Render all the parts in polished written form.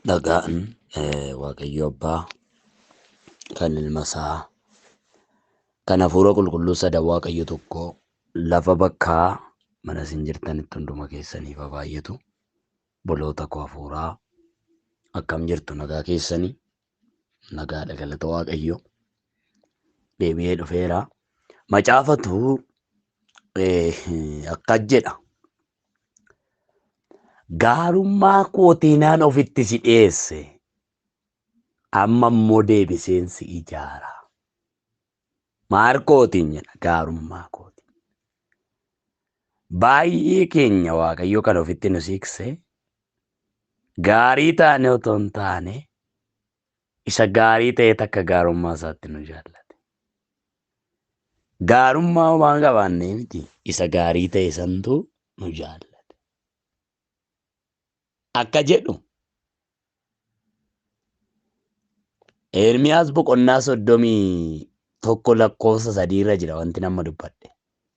dhagaan Waaqayyo Abbaa kan Ilma Isaa kan Hafuura Qulqulluu Sadan Waaqayyo tokko lafa bakkaa mana isin jirtanitti hunduma keessaniif haa baay'atu. Boloota koo hafuuraa akkam jirtu nagaa keessanii? Nagaadha, galata Waaqayyo. Deebi'ee dhufeera. Macaafatu akkas jedha. Gaarummaa kootiinaan ofitti si dhiyeesse, amma immoo deebiseen si ijaara. Maal kootiin jedha? Gaarummaa kooti. Baay'ee keenya Waaqayyo kan ofitti nu siiqse gaarii taane otoo hin taane isa gaarii ta'e takka gaarummaa isaatti nu jaallate. Gaarummaa waan qabaannee miti, isa gaarii ta'e santu nu jaallate. Akka jedhu Ermiyaas boqonnaa 31 irra jira wanti nama dubbadhe.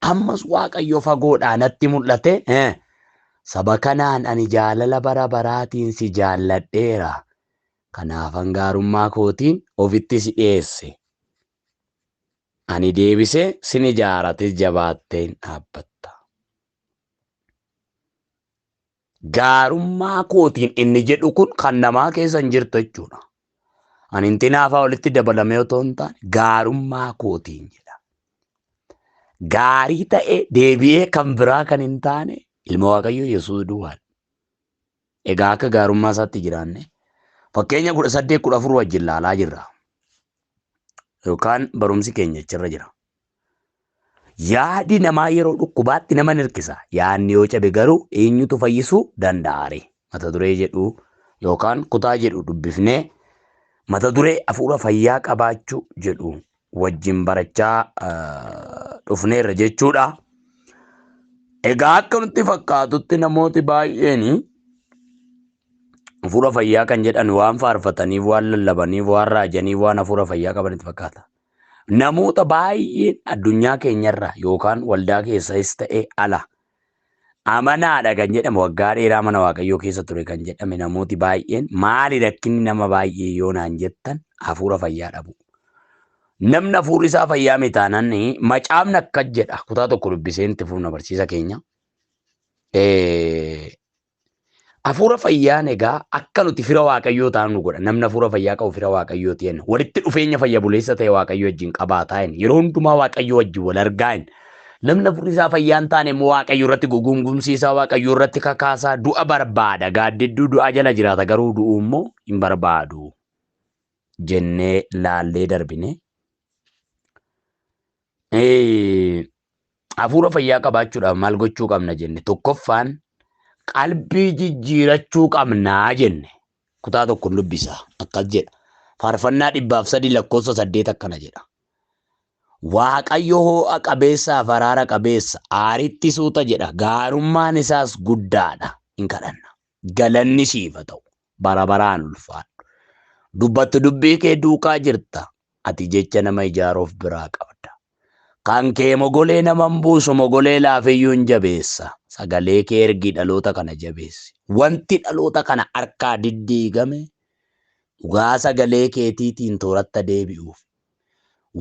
Ammas Waaqayyo fagoodhaa natti mul'ate, saba kanaan ani jaalala bara baraatiin si jaalladheera. Kanaafan gaarummaa kootiin ofitti si dhiyeesse. Ani deebisee sin ijaaratis jabaattee hin dhaabbatta. Gaarummaa kootiin inni jedhu kun kan namaa keessa hin jirtu jechuudha. Ani intinaafaa walitti dabalamee otoo hin taane gaarummaa kootiin jedha. Gaarii ta'e deebi'ee kan biraa kan hin taane Ilma Waaqayyo Yesuus duwwaadha. Egaa akka gaarummaa isaatti jiraanne fakkeenya 18-14 wajjin ilaalaa jirra. Yookaan barumsi keenya achirra jira. Yaadi namaa yeroo dhukkubaatti nama hirkisa. Yaadni yoo cabe garuu eenyutu fayyisuu danda'a? Mata duree jedhu yookaan kutaa jedhu dubbifnee mata duree hafuura fayyaa qabaachuu jedhu wajjin barachaa dhufneerra jechuudha. Egaa akka nutti fakkaatutti namooti baay'een hafuura fayyaa kan jedhan waan faarfataniif, waan lallabaniif, waan raajaniif, waan hafuura fayyaa qabanitti fakkaata. Namoota baay'een addunyaa keenyarra yookaan waldaa keessas ta'e ala amanaadha kan jedhamu, waggaa dheeraa mana Waaqayyoo keessa ture kan jedhame namooti baay'een maali rakkinni nama baay'ee yoo naan jettan hafuura fayyaa dhabu. Namni hafuurri isaa fayyaa mitaanaan macaafni akkas jedha. Kutaa tokko dubbiseen itti fuuna barsiisa keenya. Hafuura fayyaan egaa akka nuti fira Waaqayyoo ta'an nu godha. Namni hafuura fayyaa qabu fira Waaqayyoo ta'een walitti dhufeenya fayya buleessa ta'e Waaqayyoo wajjin qabaataa hin yeroo hundumaa Waaqayyoo wajjin wal argaa hin. Namni hafuurri isaa fayyaa hin taane immoo Waaqayyoo irratti gugungumsiisaa, Waaqayyoo irratti kakaasaa, du'a barbaada. Gaaddidduu du'a jala jiraata garuu du'uu immoo hin barbaadu jennee laallee darbine. Hafuura fayyaa qabaachuudhaaf maal gochuu qabna jenne? Tokkoffaan qalbii jijjiirachuu qabnaa jenne. Kutaa tokko dubbisa akkas jedha. Faarfannaa 103 akkana jedha. Waaqayyo ho'a qabeessa, araara qabeessa, aaritti suuta jedha. Gaarummaan isaas guddaadha. Hin kadhanna. Galanni siif haa ta'u. Bara baraan ulfaadhu. Dubbattu dubbii kee duukaa jirta. Ati jecha nama ijaaruuf biraa qabda. Kan kee mogolee naman buusu, mogolee laafiyyuu hin jabeessa. Sagalee kee ergi dhaloota kana jabeessi. Wanti dhaloota kana harkaa diddiigame dhugaa sagalee keetiitiin tooratta deebi'uuf.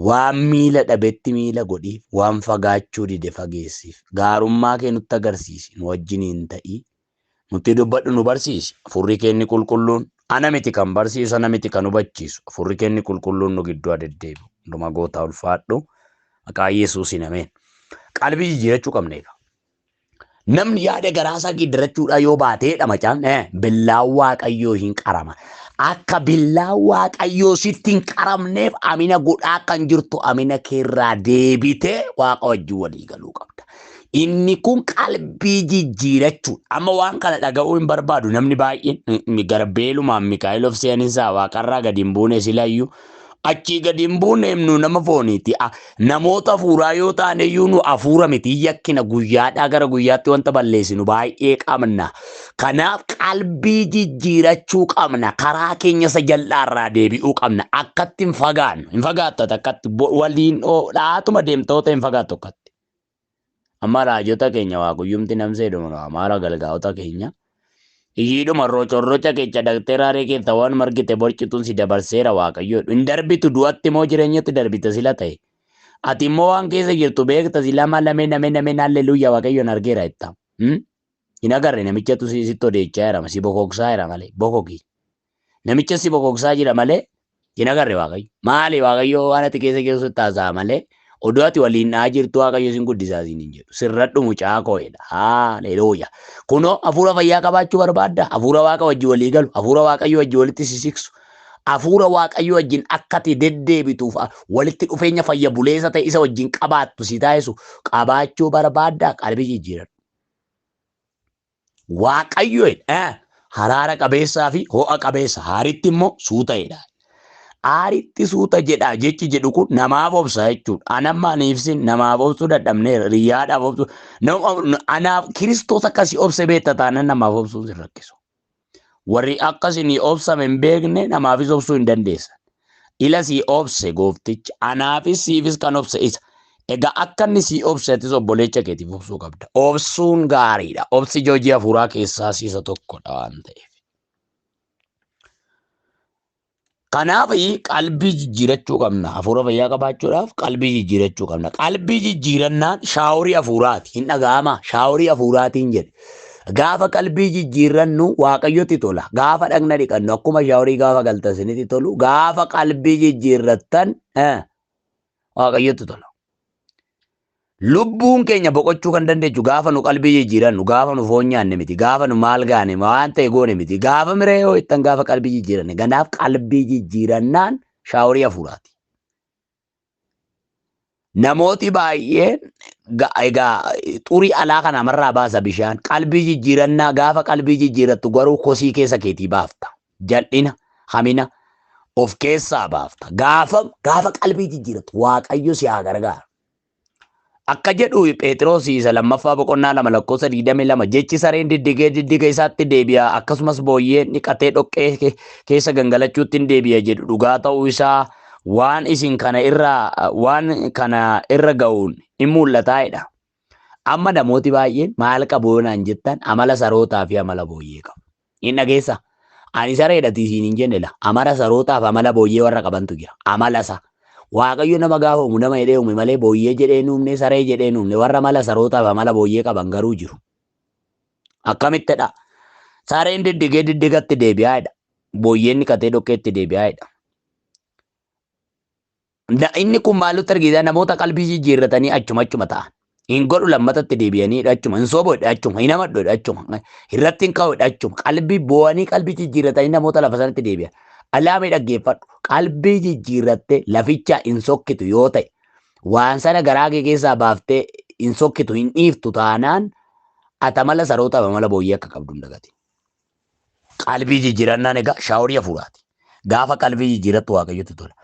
Waan miila dhabetti miila godhiif, waan fagaachuu dide fageessiif. Gaarummaa kee nutti agarsiisi. Nu wajjin hin ta'i. Nutti dubbadhu, nu barsiisi. Hafuurri kee inni qulqulluun ana miti kan barsiisu, ana miti kan hubachiisu. Hafuurri kee inni qulqulluun nu gidduu deddeebi'u. Hunduma gootaa ulfaadhu. Maqaa Yesuusiin ameen. Qalbii jijjiirachuu qabna egaa. Namni yaada garaasaa geeddarachuudhaa yoo baateedha macaan billaan Waaqayyoo hin qarama. Akka billaan Waaqayyoo sitti hin qaramneef amina godhaa kan jirtu amina keerraa deebitee Waaqa wajjin walii galuu qabda. Inni kun qalbii jijjiirachuu. Amma waan kana dhaga'uu hin barbaadu namni baay'een garbeelumaan Mikaa'el of seeninsaa Waaqarraa gadi hin buune silayyuu. Achii gadi hin buune nu nama fooniiti. Namoota hafuuraa yoo taane iyyuu nu hafuura miti. Yakkina guyyaadhaa gara guyyaatti wanta balleessinu baay'ee qabna. Kanaaf qalbii jijjiirachuu qabna. Karaa keenya isa jal'aarraa deebi'uu qabna. Akkatti hin fagaannu. Hin fagaattata akkatti waliin dhaatuma deemtoota hin fagaattu akkatti. Amma raajota keenya Waaqayyumti namsee dhumaa maara galgaa'ota keenya Iyyiidhuma rocorroca kecha dhaqxee raaree keessa waan margite borcituun si dabarseera Waaqayyoodha. Hin darbitu du'atti moo jireenyatti darbita sila ta'e. Ati immoo waan keessa jirtu beekta silama lameen halleluyyaa Waaqayyoon argeera itta. Hin agarre namichatu sitti odeechaa jira si bokoksaa jira malee bokoki. Namicha si bokoksaa jira malee hin agarre Waaqayyo. Maali Waaqayyo waan ati keessa jirtu taasaa malee oduu ati waliin dhaa jirtu Waaqayyo sin guddisaa siin hin jedhu. Sirradhu mucaa koo'edha. Haleluuyaa. Kunoo hafuura fayyaa qabaachuu barbaadda. Hafuura Waaqa wajjin walii galu. Hafuura Waaqayyo wajjin walitti sisiksu. Hafuura Waaqayyo wajjin akka ati deddeebituuf walitti dhufeenya fayya buleessa ta'e isa wajjin qabaattu si taasisu qabaachuu barbaadda qalbii jijjiiradhu. Waaqayyoodha. Haraara qabeessaa fi ho'a qabeessa. Haaritti immoo suuta'edha. Haaritti suuta jedha jechi jedhu kun namaaf obsa jechuudha. Anammaan ibsin namaaf obsuu dadhabneera. Riyyaadhaaf obsuu. Anaaf Kiristoos akkasii obse beekta taanaan namaaf obsuu hin rakkisu. Warri akkasii obsame hin beekne namaafis obsuu hin dandeessan. Ila sii obse gooftichi. Anaafis siifis kan obse isa. Egaa akka inni sii obsetis obboleecha keetiif obsuu qabda. Obsuun gaariidha. Obsi hojii hafuuraa keessaa isa tokkodha waan ta'eef. Kanaaf qalbii jijjiirachuu qabna. Hafuura fayyaa qabaachuudhaaf qalbii jijjiirachuu qabna. Qalbii jijjiirannaan shaaworii hafuuraati. Hin dhaga'ama. Shaaworii hafuuraatiin jedhe. Gaafa qalbii jijjiirannu Waaqayyotti tola. Gaafa dhagna dhiqannu akkuma shaaworii gaafa galtasinitti tolu. Gaafa qalbii jijjiirrattan Waaqayyotti tola. Lubbuun keenya boqochuu kan dandeechu gaafa nu qalbii jijjiirannu, gaafa nu foon nyaanne miti, gaafa nu maal gaane waan ta'e goone miti, gaafa miree yoo ittan gaafa qalbii jijjiiranne. Kanaaf qalbii jijjiirannaan shaaworii hafuuraati. Namooti baay'een egaa xurii alaa kana namarraa baasa bishaan. Qalbii jijjiirannaa gaafa qalbii jijjiirattu garuu kosii keessa keetii baafta. Jal'ina, hamina of keessaa baafta. Gaafa qalbii jijjiirattu Waaqayyo si haa gargaaru. Akka jedhu Phexros isa lammaffaa boqonnaa 2:22 jechi sareen diddiga isaatti deebi'a akkasumas booyyeen dhiqatee dhoqqee keessa gangalachuutti hin deebi'a jedhu dhugaa ta'uu isaa waan isin kana irra ga'uun hin mul'ataa'edha. Amma namooti baay'een maal qabu naan jettan amala sarootaa fi amala booyyee qabu. Hin dhageessa. Ani sareedhati isin hin jenne amala sarootaa fi amala booyyee warra qabantu jira. Amala isaa. Waaqayyo nama gaafa uumu nama jedhee uume malee booyyee jedhee nuumne saree jedhee nuumne warra mala sarootaa fi amala booyyee qaban garuu jiru. Akkamittidha? Sareen diddigatti deebi'aadha. Booyyeen dhiqatee dhoqqeetti deebi'aadha. Inni kun maaltu argisiisa namoota qalbii jijjiirratanii achuma ta'an. Hin godhu lammatatti deebi'aniidha achuma. Hin soboodha achuma. Hin amaddoodha achuma. Irratti hin ka'uudha achuma. Qalbii boo'anii qalbii jijjiirratanii namoota lafa sanatti deebi'an. Alaamee dhaggeeffadhu. Qalbii jijjiirrattee laficha hin sokkitu yoo ta'e waan sana garaa kee keessaa baaftee hin sokkitu hin dhiiftu taanaan ati amala sarootaa fi amala booyyee akka qabdu hin dagati. Qalbii jijjiirannaan egaa shaaworii hafuuraati. Gaafa qalbii jijjiirattu Waaqayyotti tola.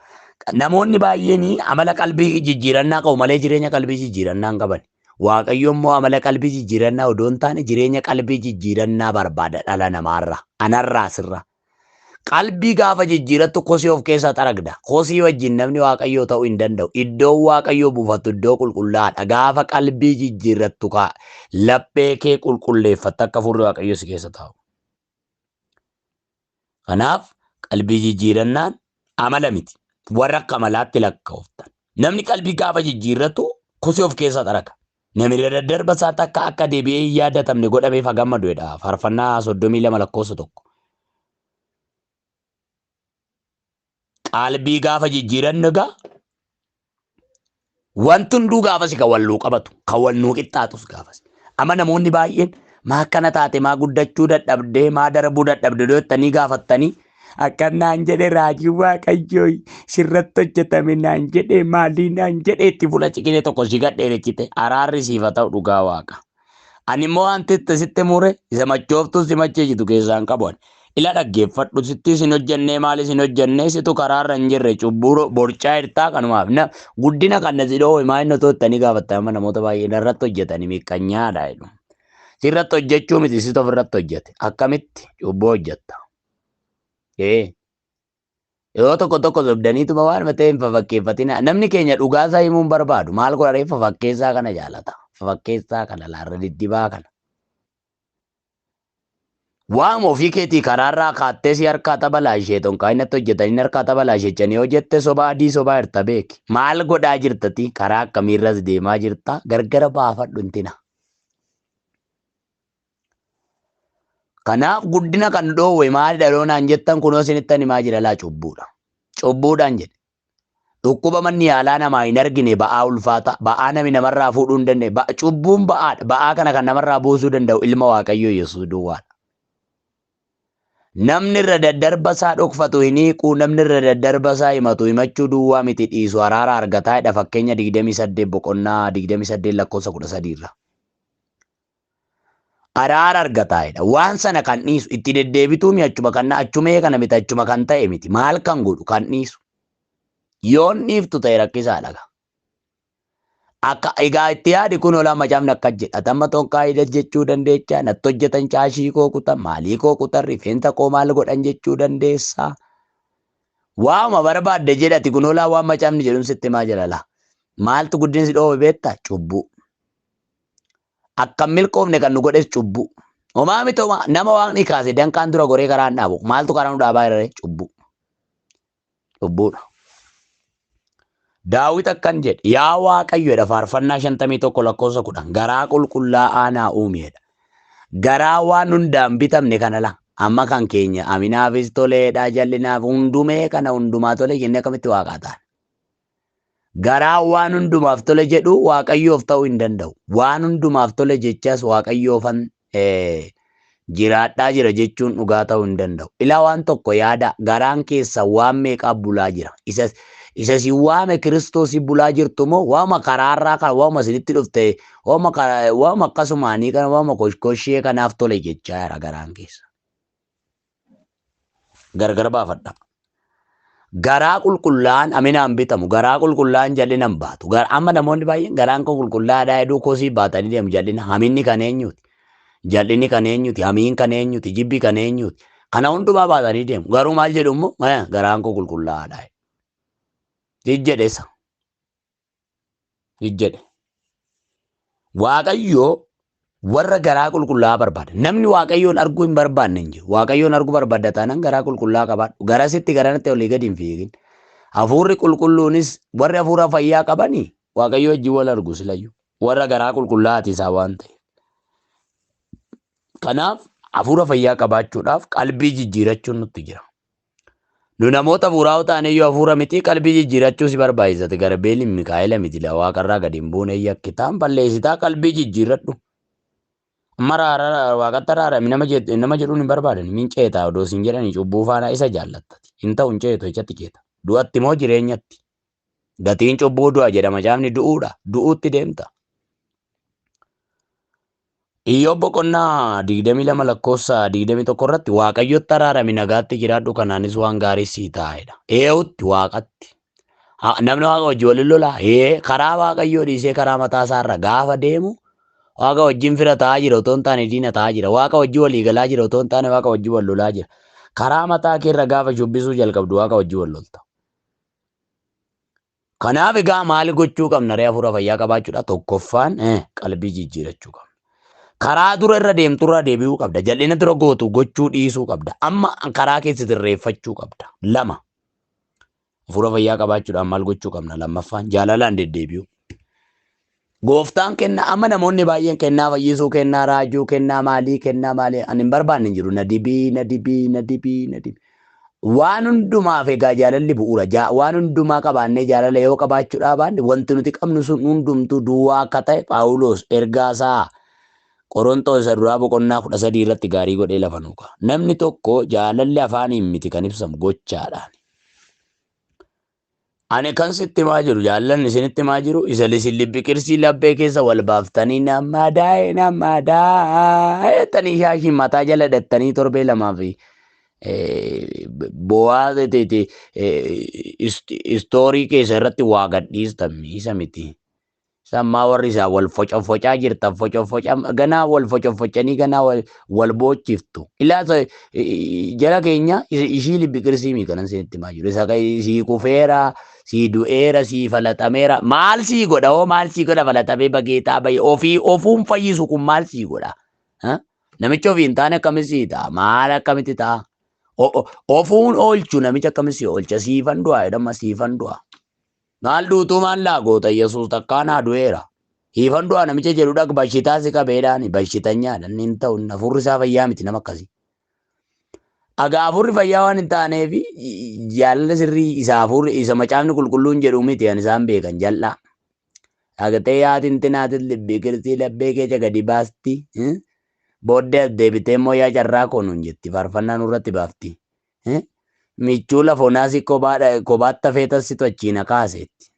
Namoonni baay'een amala qalbii jijjiirannaa qabu malee jireenya qalbii jijjiirannaa hin qaban. Waaqayyo immoo amala qalbii jijjiirannaa odoo hin taane jireenya qalbii jijjiirannaa barbaada dhala namaarra. Anarraa sirra. Qalbii gaafa jijjiirattu kosii of keessaa xaragda. Kosii wajjin namni Waaqayyoo ta'uu hin danda'u. Iddoo Waaqayyoo buufatu iddoo qulqullaa'aadha. Gaafa qalbii jijjiirattu laphee kee qulqulleeffatta akka hafuurri Waaqayyoo si keessa taa'u. Kanaaf qalbii jijjiirannaan amala miti. Warra akka amalaatti lakkaa'uftan. Namni qalbii gaafa jijjiirratu kosii of keessaa xaraga. Namni daddarba isaatti akka deebi'ee hin yaadatamne godhameef haa gammaduudha. Faarfannaa 32:1. Qalbii gaafa jijjiirannu egaa wanti hunduu gaafasi kan wal nuu qabatu kan wal nuu qixxaatus gaafasi. Amma namoonni baay'een maa akkana taate maa guddachuu dadhabdee maa darbuu dadhabdee jettanii gaafattanii akkan naan jedhe raajii Waaqayyoo sirratti hojjetame naan jedhe maalii naan jedhe itti fuula ciqinee tokko si gadheerechite araarri siif haa ta'u dhugaa Waaqa. Ani immoo wanti itti sitti mure isa machooftuu si macheessitu keessaan qabu. Ila dhaggeeffadhu sitti isin hojjennee maal isin hojjennee situ karaarra hin jirre cubbuu borcaa hirtaa kanumaaf guddina kana si dhoowe maa inni otoo ittanii gaafattama namoota baay'een irratti hojjetanii miqqanyaadha jedhu. Sirratti hojjechuu miti situ ofirratti hojjete akkamitti cubbuu hojjetta. Yoo tokko sobdaniituma waan matee hin fafakkeeffatina namni keenya dhugaasaa himuun barbaadu maal godharee fafakkeessaa kana jaalata. Fafakkeessaa kana laarra diddibaa kana. Waan ofii keetii karaarraa kaattee si harkaa taphalaa ishee tonkaa inni hojjetanii harkaa taphalaa ishee yoo jette sobaa adii sobaa hirta beeki. Maal godhaa jirtati karaa akkamiirras deemaa jirta gargara baafadhu intina. Kanaaf guddina kan dhoowwe maali dhaloonaan jettan kunoo sinittan himaa jira laa cubbuudha. Cubbuudhaan jedhe. Dhukkuba manni yaalaa namaa hin argine ba'aa ulfaata ba'aa nami namarraa fuudhuu hin dandeenye cubbuun ba'aadha ba'aa kana kan namarraa buusuu danda'u ilma Waaqayyoo Yesuus duwwaadha. Namni irra daddarba isaa dhokfatu hin hiiqu namni irra daddarba isaa himatu himachuu duwwaa miti dhiisu araara argataa jedha fakkeenya 28 boqonnaa 28 lakkoofsa 13 irra. Araara argataa jedha waan sana kan dhiisu itti deddeebituu mi achuma kan achumee kana miti achuma kan ta'e miti maal kan godhu kan dhiisu. Yoon dhiiftu ta'e rakkisaadha. Akka egaa itti yaadi kun olaa macaafni akka jedha tamma tonkaa hidhat jechuu dandeecha natti hojjetan caashii koo kutan maalii koo kutan rifeensa koo maal godhan jechuu dandeessa. Waama barbaadde jedhati kun olaa waan macaafni jedhuun sitti maa jalala. Maaltu guddinsi dhoobe beektaa cubbuu. Akka milkoofne kan nu godhes cubbuu. Homaa miti nama waaqni kaase dankaan dura goree karaan dhaabu maaltu karaa nu dhaabaa irree cubbuu. Cubbuudha. Daawit akkan jedhe yaa Waaqayyoodha faarfannaa 51 lakkoofsa 10 garaa qulqullaa'aa naa uumedha. Garaa waan hundaan bitamne kana la amma kan keenya aminaafis toleedha jallinaaf hundumee kana hundumaa tole jennee akkamitti waaqaa ta'an. Garaa waan hundumaaf tole jedhu Waaqayyoof ta'uu hin danda'u. Waan hundumaaf tole jechas Waaqayyoofan jiraadhaa jira jechuun dhugaa ta'uu hin danda'u. Ilaa waan tokko yaada garaan keessa waan meeqaa bulaa jira. Isa si waame Kiristoos bulaa jirtu moo waama karaarraa kan waama sinitti dhufte waama akkasumaanii kan waama koshkoshee kanaaf tole jechaa jira garaan keessa. Gargar baafadha. Garaa qulqullaa'aan aminaan bitamu garaa qulqullaa'aan jallinaan baatu. Amma namoonni baay'een garaan koo qulqullaa'aadhaa heduu kosii baatanii deemu jallina haminni kan eenyuti. Jallinni kan eenyuti hamiin kan eenyuti jibbi kan eenyuti. Kana hundumaa baatanii deemu. Garuu maal jedhu immoo garaan koo qulqullaa'aadhaa. Jijjedheessa. Jijjedhe. Waaqayyoo warra garaa qulqullaa'aa barbaada. Namni Waaqayyoon arguu hin barbaanne hin jiru. Waaqayyoon arguu barbaadda taanaan garaa qulqullaa'aa qabaadhu. Garasitti garanatti olii gadi hin fiigin. Hafuurri qulqulluunis warri hafuura fayyaa qabanii Waaqayyoo wajjin wal argu silayyuu. Warra garaa qulqullaa'aati isaa waan ta'eef. Kanaaf hafuura fayyaa qabaachuudhaaf qalbii jijjiirachuun nutti jira. Nu namoota hafuuraa ta'aniyyuu hafuura miti qalbii jijjiirachuu si barbaachisate garbeelli Mikaa'ela miti la waaqarraa gadi hin buune yakkitaan balleessitaa qalbii jijjiiradhu. Amma waaqatti araarame nama jedhuun hin barbaadan min ceetaa odoo siin jedhanii cubbuu faana isa jaallattati. Hin ta'u hin ceetu ijatti ceeta. Du'atti moo jireenyatti. Gatiin cubbuu du'a jedhama caafni du'uudha. Du'uutti deemta. Iyyoob boqonnaa 22 lakkoofsa 21 irratti Waaqayyotti araarami nagaatti jiraadhu kanaanis waan gaarii sii taa'edha. Eewutti waaqatti. Namni waaqa wajjin waliin lolaa karaa Waaqayyoo dhiisee karaa mataa isaarra gaafa deemu waaqa wajjin fira ta'aa jira otoo hin taane diina ta'aa jira. Waaqa wajjin walii galaa jira otoo hin taane waaqa wajjin wal lolaa jira. Karaa mataa keerra gaafa shubbisuu jalqabdu waaqa wajjin wal lolta. Kanaaf egaa maal gochuu qabna ree hafuura fayyaa qabaachuudha tokkoffaan qalbii jijjiirachuu qabna. Karaa dura irra deemtu irra deebi'uu qabda. Jal'ina dura gootu gochuu dhiisuu qabda. Amma karaa keessa sirreeffachuu qabda. 2. Hafuura fayyaa qabaachuudhaan maal gochuu qabna? Lammaffaan jaalalaan deddeebi'uu. Gooftaan kennaa amma namoonni baay'een kennaa fayyisuu kennaa raajuu kennaa maalii ani hin barbaanne hin jiru na dibii. Waan hundumaaf egaa jaalalli bu'uura. Waan hundumaa qabaannee jaalala yoo qabaachuudhaa baanne wanti nuti qabnu sun hundumtuu duwwaa akka ta'e Phaawulos ergaasaa Qorontoos duraa boqonnaa 13 irratti gaarii godhee lafa nuuqa. Namni tokko jaalalli afaaniin miti kan ibsamu gochaadhaan. Ani kan sitti maa jiru jaalalli isinitti maa jiru isa lisilli qirsii labbee keessa wal baaftanii nama daa'e tanii shaashii mataa jala dhattanii torbee lamaa fi bo'aa istoorii keessa irratti waa gadhiistan isa miti. Sammaa warri isaa wal focofocaa jirtan ganaa wal focofocanii ganaa wal boochiftu. Ilaa jala keenya ishii libbi qirsii mi kanan isinitti maa jiru. Isa sii kufeera, sii du'eera, sii falatameera. Maal sii godha hoo maal sii godha falatamee bageetaa bahe ofuun fayyisu kun maal sii godha. Namicha ofii hin taane akkamisii ta'a? Maal akkamitti ta'a? Ofuun oolchu namicha akkamisi oolcha? Siifan du'a jedhama siifan du'a. Maal duutuu maal laagoota Yesuus takkaan haa du'eera. Siifan du'a namicha jedhu dhaq bashitaa si qabeedhaan bashitanyaadhaan hin ta'u hafuurri isaa fayyaa miti nama akkasii. Agaa hafuurri fayyaa waan hin taaneef jaalala sirrii isa hafuurri isa macaafni qulqulluun jedhu miti kan isaan beekan jal'aa. Agatee yaatiin tinaatiin libbii kirtii labbee keessa gadi baasti. Booddee deebitee immoo yaa carraa koonuun jetti faarfannaa nurratti baafti. Michuu lafoonaa kophaatti hafeetasitu achiina kaaseetti.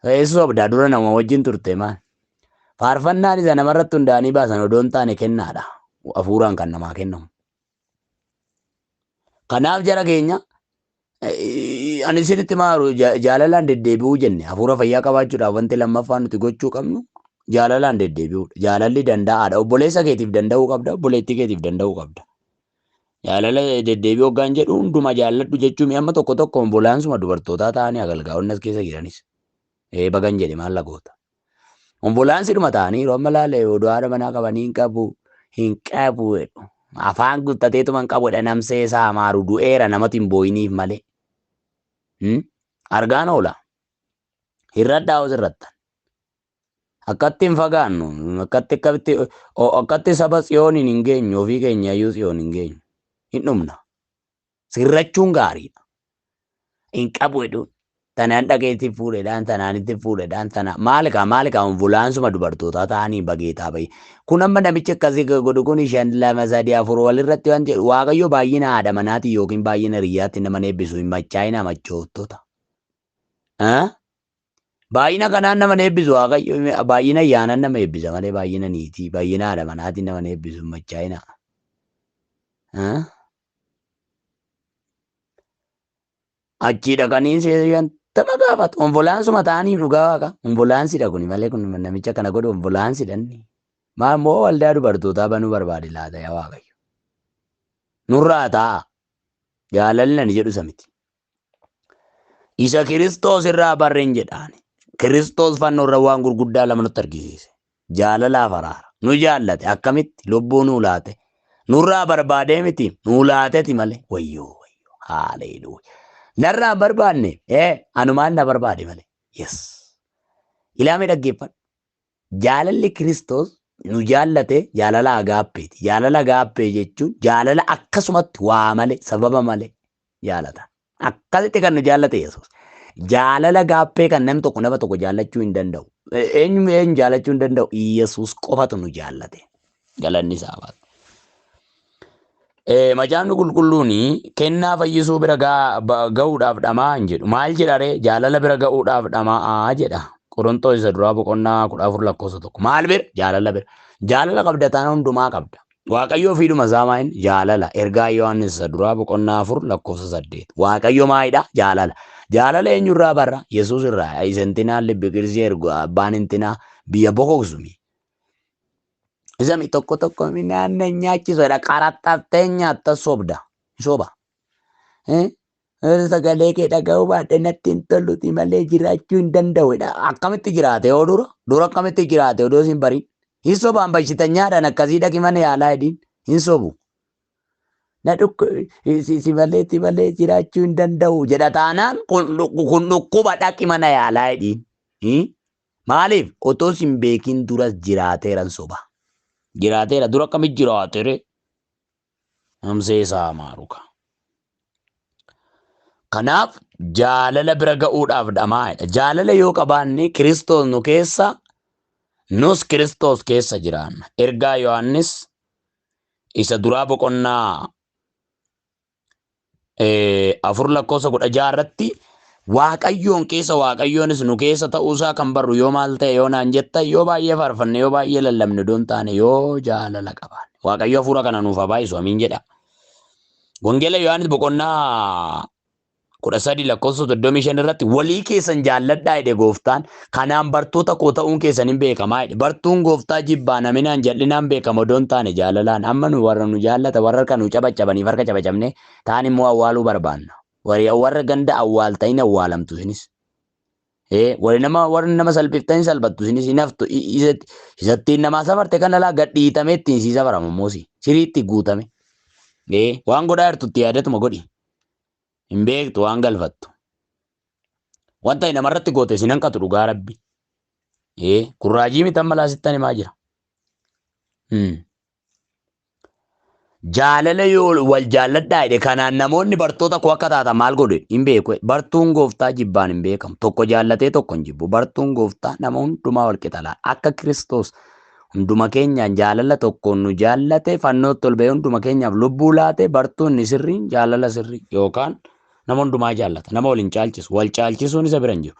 Yesuus obdaa dura nama wajjin turte maal? Faarfannaan isa namarratti hundaa'anii baasan odoo hin taane kennaadha. Hafuuraan kan namaa kennamu. Kanaaf jara keenya ani isinitti maaru jaalalaan deddeebi'uu jenne hafuura fayyaa qabaachuudhaaf wanti lammaffaan nuti gochuu qabnu jaalalaan deddeebi'uudha. Jaalalli danda'aadha. Obboleessa keetiif danda'uu qabda. Obboleettii keetiif danda'uu qabda. Jaalala deddeebi'uu hoggaan jedhu hunduma jaalladhu jechuun amma tokko tokko ombulaansuma dubartootaa ta'anii agalgaa'onni as keessa jiranis. Bagan jedhe maal lagoota. Ombulaansidhuma ta'anii yeroo amma laalee oduu haadha manaa qabanii hin qabu jedhu. Afaan guuttateetuma hin qabudha namsee isaa maaru du'eera namatti hin boo'iniif malee. Argaan oola. Hirradhaa os irrattan. Akkatti hin fagaannu. Akkatti saba tsiyooniin hin geenyu ofii keenya iyyuu tsiyoon hin geenyu. Hin dhumna. Sirrachuun gaariidha. Hin qabu jedhu. Tanaan dhageetti fuudhedhaan tanaanitti fuudhedhaan tana maalikaa ombulaansuma dubartootaa ta'anii bageetaa bayi. Kun amma namichi akkasii godhu kun 5 2 3 4 walirratti waan jedhu Waaqayyo baay'ina haadha manaatiin yookiin baay'ina riyyaatti nama eebbisu hin machaa'ina machoottota. Baay'ina kanaan nama eebbisu Waaqayyo baay'ina ayyaanaan nama eebbisa malee baay'ina niitii baay'ina haadha manaatiin nama eebbisu hin machaa'ina. Achii dhaqanii seeyyan Tama gaafatu ombulaansuma ta'anii dhugaa waaqa. Ombulaansidha kuni malee kun namicha kana godhu ombulaansidhanni. Maal moo waldaa dubartootaa banuu barbaade laata yaa Waaqayyo. Nurraa ta'a. Jaalalli ani jedhu samiti. Isa Kiristoos irraa barreen jedhaani. Kiristoos fannoo irra waan gurguddaa lama nutti argisiise. Jaalalaaf araara. Nu jaallate akkamitti lubbuu nuu laate. Nurraa barbaadee miti nuu laateti malee. Wayyoo wayyoo. Haaleluuyaa. Narraa barbaanne anumaan na barbaade malee. Yes. Ilaamee dhaggeeffadhu. Jaalalli Kiristoos nu jaallate jaalala agaappeeti. Jaalala agaappee jechuun jaalala akkasumatti waa malee sababa malee jaalata. Akkasitti kan nu jaallate Yesuus. Jaalala agaappee kan namni tokko nama tokko jaallachuu hin danda'u. Eenyu jaallachuu hin danda'u. Yesuus qofatu nu jaallate. Galanni isaa baatu. Macaafni qulqulluun kennaa fayyisuu bira ga'uudhaaf dhamaa hin jedhu. Maal jedharee jaalala bira ga'uudhaaf dhamaa jedha. Qorontoos isa duraa boqonnaa 14:1. Maal bira? Jaalala bira. Jaalala qabda taana hundumaa qabda. Waaqayyo ofiidhuma isaa maa'in jaalala. Ergaa Yohaannis isa duraa boqonnaa 4:8. Waaqayyo maa'idha jaalala. Jaalala eenyurraa barra? Yesuus irraa. Isentinaa libbi qirsii ergu abbaan intinaa biyya boqoqsumi. Isami tokko tokko naanna nyaachisoodha. Qaraxxaftee nyaatta sobda. Soba. Sagalee kee dhaga'uu baadhee natti hin toluti malee jiraachuu hin danda'udha. Akkamitti jiraate yoo dura? Dura akkamitti jiraate odoo hin bariin? Hin sobaan bashitanyaadhaan akkasii dhaqi mana yaalaa jedhiin. Hin sobu. Na si malee jiraachuu hin danda'u jedha taanaan kun dhukkuba dhaqi mana yaalaa jedhiin. Maaliif? Otoo hin beekin duras jiraateeran soba. Jiraateera dura akkamitti jiraatere? Namsee isaa maaruka. Kanaaf jaalala bira ga'uudhaaf dhamaa'edha. Jaalala yoo qabaanne Kiristoos nu keessa nus Kiristoos keessa jiraanna. Ergaa Yohaannis isa duraa boqonnaa 4:16 Waaqayyoon keessa Waaqayyoonis nu keessa ta'uusaa kan barru yoo maal ta'e yoo naan jetta yoo baay'ee faarfanne yoo baay'ee lallabne doon taane yoo jaalala qabaanne. Waaqayyo hafuura kana nuuf habaayisu amiin jedha. Wangeela Yohaannis boqonnaa 13:35 irratti walii keessan jaalladhaa jedhe gooftaan kanaan bartoota koo ta'uun keessan hin beekamaa jedhe. Bartuun gooftaa jibbaa naminaan jal'inaan beekama doon taane jaalalaan amma nu warra nu jaallata warra harka nu cabacabaniif harka cabacabne taan immoo awwaaluu barbaanna. Warra ganda awwaaltayin awwaalamtu isinis. warri nama salphiftanii salphattu isinis hin haftu isattiin namaa safarte kana laa gadhiitamee ittiin sii safarama moosi siriitti guutame. Waan godhaa jirtutti yaadatuma godhi. Hin beektu waan galfattu. Wanta namarratti goote sin hanqatu dhugaa rabbi. Kurraajii mitan malaa sittan himaa jira. Jaalala yoo wal jaalladhaa jedhe kanaan namoonni bartoota koo akka taatan maal godhe hin beeku. Bartuun gooftaa jibbaan hin beekamu. Tokko jaallatee tokko hin jibbu. Bartuun gooftaa nama hundumaa wal qixa laala. Akka Kiristoos hunduma keenyaan jaalala tokkoon nu jaallate fannootti ol bahee hunduma keenyaaf lubbuu laate bartuun ni sirriin jaalala sirrii yookaan nama hundumaa jaallata. Nama wal hin caalchisu. Wal caalchisuun isa bira hin jiru.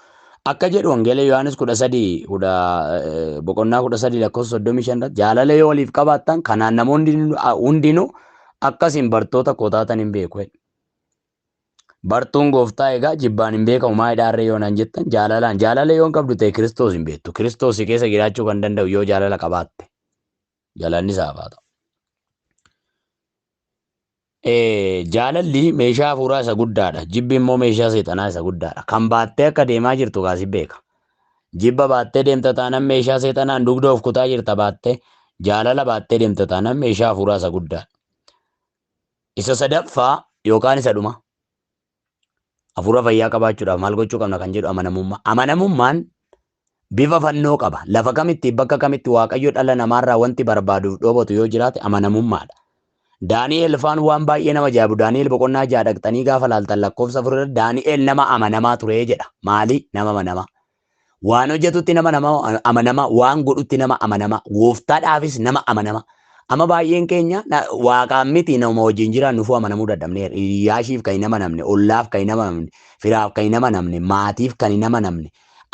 Akka jedhu wangeela Yohaannis 13 boqonnaa 13 lakkoofsa 35 jaalala yoo waliif qabaattan kanaan namoonni hundinuu akkasiin bartoota koo taatan hin beeku. Bartuun gooftaa egaa jibbaan hin beekamu maa hidhaarree yoo naan jettan jaalalaan jaalala yoo qabdu ta'e Kiristoos hin beektu. Kiristoos keessa jiraachuu kan danda'u yoo jaalala qabaatte. Jaalalli isaaf haa ta'u. Jaalalli meeshaa hafuuraa isa guddaadha. Jibbi immoo meeshaa seexanaa isa guddaadha. Kan baattee akka deemaa jirtu kaasi beeka. Jibba baattee deemta taanaan meeshaa seexanaan dugda of kutaa jirta baattee jaalala baattee deemta taanaan meeshaa hafuuraa isa guddaadha. Isa sadaffaa yookaan isa dhuma. Hafuura fayyaa qabaachuudhaaf maal gochuu qabna kan jedhu amanamummaa. Amanamummaan bifa fannoo qaba. Lafa kamitti bakka kamitti Waaqayyo dhala namaarraa wanti barbaaduuf dhoobatu yoo jiraate amanamummaadha. Daani'eel faan waan baay'ee nama jaabu. Daani'eel boqonnaa ja'a dhaqxanii gaafa laaltan lakkoofsa afur Daani'eel nama amanamaa ture jedha. Maali? Nama amanamaa. Waan hojjetutti nama amanamaa, waan godhutti nama amanamaa, gooftaadhaafis nama amanamaa. Amma baay'een keenya waaqaan miti nama wajjin jiraannuuf amanamuu dadhabne. Hiriyaashiif kan hin amanamne, ollaaf kan hin amanamne, firaaf kan hin amanamne, maatiif kan hin amanamne.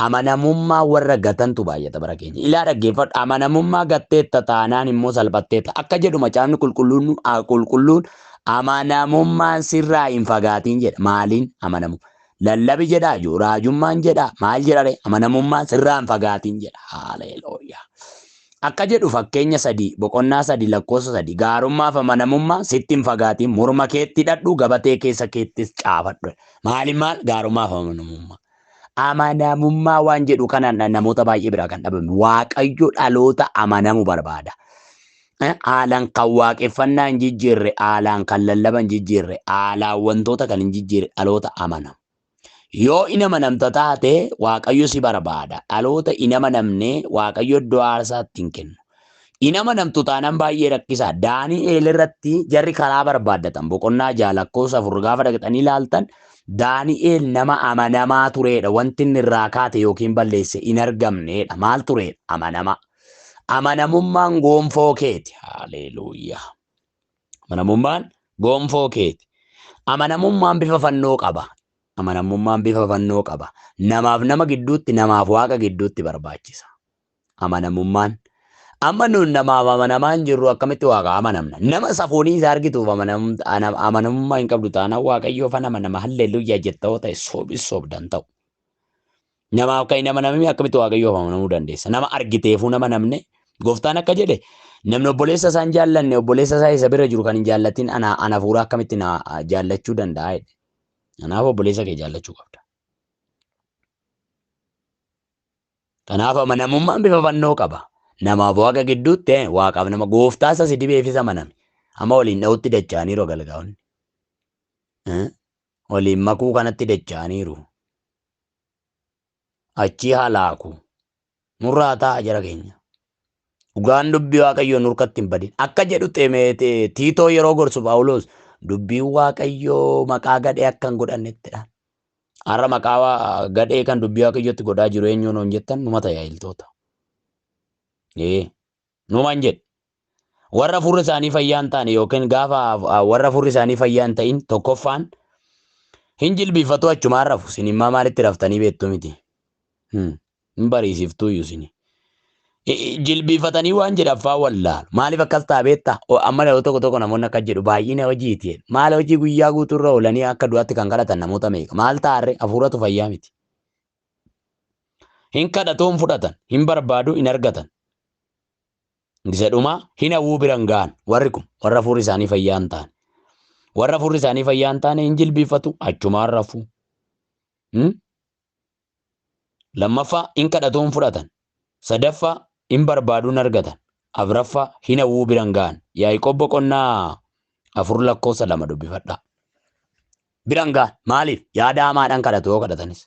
Amanamummaa warra gatantu baay'ata bara keenya. Ilaa dhaggeeffadhu amanamummaa gatteetta taanaan immoo salphatteetta. Akka jedhu macaafni qulqulluun amanamummaan sirraa hin fagaatiin jedha. Maaliin amanamu? Lallabi jedhaa jiru raajummaan jedhaa maal jedhare amanamummaan sirraa hin fagaatiin jedha. Haalelooyaa. Akka jedhu fakkeenya 3 boqonnaa 3 lakkoofsa 3 gaarummaaf amanamummaa sitti hin fagaatiin morma keetti hidhadhu gabatee keessa keettis caafadhu. Maaliin maal gaarummaaf amanamummaa. Amanamummaa waan jedhu kanaan namoota baay'ee biraa kan dhabame. Waaqayyo dhaloota amanamu barbaada. Haalaan kan waaqeffannaa hin jijjiirre, haalaan kan lallaba hin jijjiirre, haalaan wantoota kan hin jijjiirre dhaloota amanamu. Yoo hin amanamta taate Waaqayyo si barbaada. Dhaloota hin amanamne Waaqayyo iddoo aarsaatti hin kennu. Hin amanamtu taanaan baay'ee rakkisaa. Daani'eel irratti jarri karaa barbaaddatan boqonnaa 6 lakkoofsa 4 gaafa dhaqxanii ilaaltan Daani'eel nama amanamaa turedha. Wanti inni irraa kaate yookiin balleesse hin argamnedha. Maal turedha? Amanamaa. Amanamummaan gonfoo keeti. Haleluuyaa. Amanamummaan gonfoo keeti. Amanamummaan bifa fannoo qaba. Amanamummaan bifa fannoo qaba. Namaaf nama gidduutti, namaaf waaqa gidduutti barbaachisa. Amanamummaan. Amma nuun namaaf amanamaa hin jirru akkamitti waaqa amanamna? Nama safuunii isaa argituuf amanamummaa hin qabdu taanaan Waaqayyoof amanama halleluuyaa jetta yoo ta'e soobdan ta'u. Namaaf kan hin amanamne akkamitti Waaqayyoof amanamuu dandeessa? Nama argiteefuu nama namne gooftaan akka jedhe namni obboleessa isaa hin jaallanne obboleessa isaa isa bira jiru kan hin jaallatin ana hafuura akkamitti na jaallachuu danda'a jedhe. Kanaaf obboleessa kee jaallachuu qabda. Kanaaf amanamummaan bifa fannoo qaba. Namaaf waaqa gidduutti waaqaaf nama gooftaa isa si dibeefis amaname. Amma waliin dha'utti dacha'aniiru galgaa'onni. Waliin makuu kanatti dacha'aniiru. Achii halaaku. Nurraa ta'a jara keenya. Dhugaan dubbii Waaqayyoo nurkatti hin badin. Akka jedhu Tiitoo yeroo gorsu Phaawulos dubbii Waaqayyoo maqaa gadhee akka hin godhannettidha. Har'a maqaa gadhee kan dubbii Waaqayyootti godhaa jiru eenyuun hoon jettan numa tajaajiltoota. Numan jedhe warra furri isaanii fayyaa hin taane yookiin gaafa warra furri isaanii fayyaa hin ta'in tokkoffaan hin jilbiifatu achumaan rafu. Isin immoo maalitti raftanii beektu miti? Hin bariisiftuu iyyuu isin. Jilbiifatanii waan jedhaffaa wallaalu. Maaliif akkas ta'a beektaa? Amma yeroo tokko tokko namoonni akka jedhu baay'ina hojiiti. Maal hojii guyyaa guutuurra oolanii akka du'aatti kan kadhatan namoota meeqa? Maal taa'arre hafuuratu fayyaa miti. Hin kadhatu hin fudhatan, hin barbaadu hin argatan. Isa dhumaa hin hawwuu biran ga'an warri kun warra furri isaanii fayyaa hin taane. Warra furri isaanii fayyaa hin taane hin jilbiifatu achumaan rafu. Lammaffaa in kadhatuun fudhatan. Sadaffaa in barbaaduun argatan. Afuraffaa hin hawwuu biran ga'an. Yaaqoob boqonnaa 4:2 dubbifadhaa. Biran ga'an maaliif? Yaada hamaadhaan kadhatu yoo kadhatanis.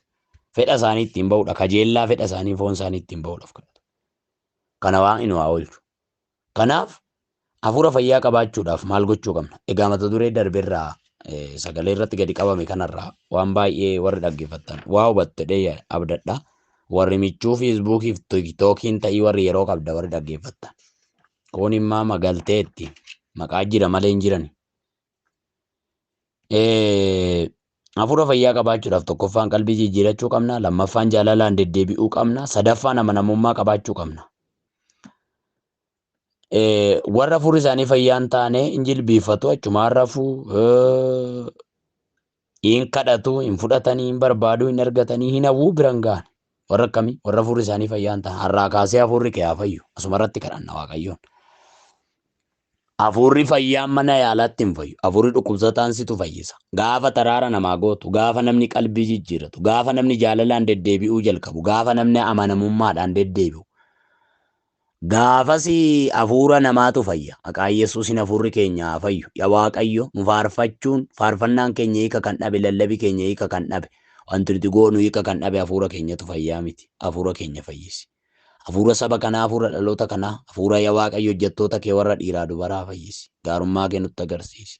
Fedha isaanii ittiin ba'uudha. Kajeellaa fedha isaanii foon isaanii ittiin ba'uudhaaf kadhatu. Kana waan inni waa oolchu. Kanaaf hafuura fayyaa qabaachuudhaaf maal gochuu qabna? Egaa mata duree darbeerraa sagalee irratti gadi qabame kanarraa waan baay'ee warri dhaggeeffattan waa hubattee abdadha. Warri michuu Feesbuukii fi Tiktookiin ta'ii warri yeroo qabda warri dhaggeeffattan. Kun immoo magalteetti maqaa jira malee hin jiran. Hafuura fayyaa qabaachuudhaaf tokkoffaan qalbii jijjiirachuu qabna. Lammaffaan jaalalaan deddeebi'uu qabna. Sadaffaan amanamummaa qabaachuu qabna. Warra hafuurri isaanii fayyaa hin taane hin jilbiifatu achumaan rafuu hin kadhatu hin fudhatanii hin barbaadu hin argatanii hin hawwuu biran ga'an. Warra akkamii? Warra hafuurri isaanii fayyaa hin taane har'aa kaasee hafuurri kee haa fayyu. Asuma irratti kadhanna Waaqayyoon. Hafuurri fayyaan mana yaalaatti hin fayyu. Hafuurri dhukkubsataan situ fayyisa. Gaafa taraara namaa gootu, gaafa namni qalbii jijjiiratu, gaafa namni jaalalaan deddeebi'uu jalqabu, gaafa namni amanamummaadhaan deddeebi'u. Gaafas hafuura namaatu fayya. Maqaan Yesuusin hafuurri keenya haa fayyu. Yaa Waaqayyo nu faarfachuun faarfannaan keenya hiika kan dhabe, lallabi keenya hiika kan dhabe, wanti nuti goonu hiika kan dhabe hafuura keenyatu fayyaa miti. Hafuura keenya fayyisi. Hafuura saba kanaa, hafuura dhaloota kanaa, hafuura yaa Waaqayyo hojjettoota kee warra dhiiraa dubaraa fayyisi. Gaarummaa kee nutti agarsiisi.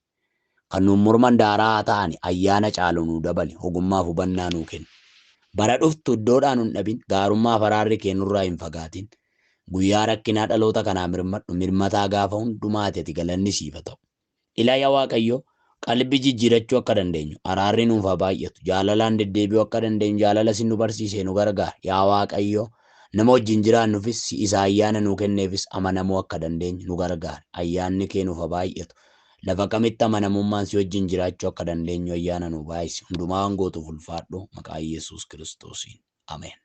Kan nuun morman daaraa ta'ani ayyaana caalu nuu dabali. Ogummaaf hubannaa nuu kenni. Bara dhuftu iddoodhaan nun dhabin. Gaarummaa faraarri kee nurraa hin fagaatin. Guyyaa rakkinaa dhaloota kanaa mirmataa gaafa hundumaati ati galanni siif haa ta'u. Ilaa yaa Waaqayyo qalbii jijjiirachuu akka dandeenyu, araarri nuuf haa baay'atu, jaalalaan deddeebi'uu akka dandeenyu, jaalala sin nu barsiisee nu gargaara. Yaa Waaqayyo nama wajjin jiraannuufis isa ayyaana nuu kenneefis amanamuu akka dandeenyu nu gargaara. Ayyaanni kee nuuf haa baay'atu. Lafa kamitti amanamummaan si wajjin jiraachuu akka dandeenyu ayyaana nu baay'isi. Hundumaa waan gootuuf ulfaadhu maqaa Yesuus Kiristoosiin. Ameen.